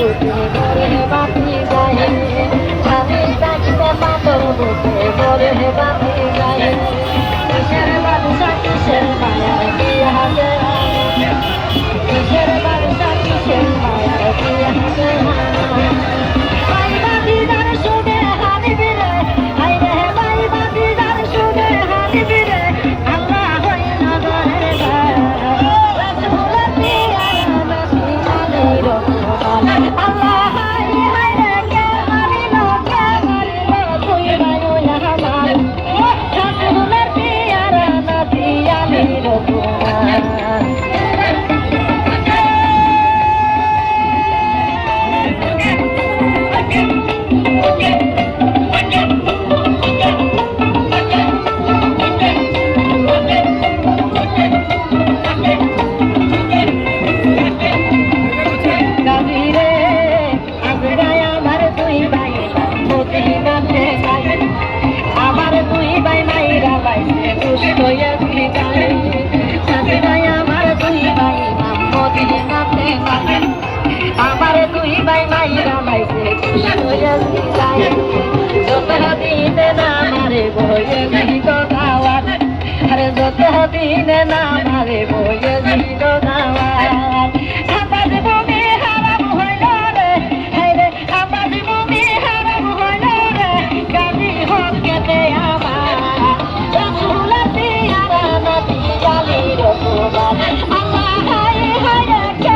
বুকে বরে বাতি যায় আমি থাকিতে পাথর বুকে বরে বাতি যায় কিসের বাদশা কিসের মায়া দিয়া হাতে কিসের বাদশা কিসের মায়া দিয়া হাতে ভাই বাতিদার সুরে হানিবি রে হাই রে ভাই বাতিদার সুরে হানিবি রে আল্লাহ হই নগরে রাসূলের পিয়ারা নবী আলীর আল্লাহ হাই হাই রে কে মারিল তুই বায়ুল আমার রাসূলের পিয়ারা নবী আলীর আমার দুই ভাই মাইরা বাইছে দুষ্ট যায় সাথীরাই আমার দুই ভাই মদিনাতে যায় আমার দুই ভাই মাইরা বাইছে দুষ্ট যায় যত দিনে না মারে বয়ে দিত গাওয়াত আরে যত দিনে না মারে বয়ে দিত গাওয়াত আবাদ বমি হারাম হইল রে হায় রে আবাদ বমি হারাম হইল রে গালি হোক কেতে আমার রাসূলের পিয়ারা নবী আলীর তোমার আল্লাহ হায় হায় কে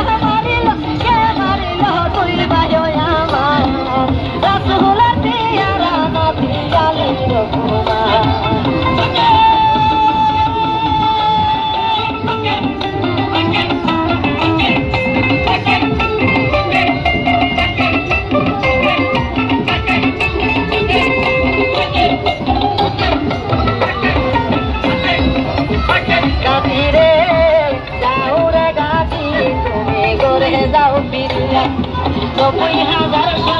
মারিল তুই বায়ো আমার রাসূলের পিয়ারা নবী আলীর তোমার গাছিরে যাও রে গাছি তুমি গড়ে যাও বিরিয়া 90,000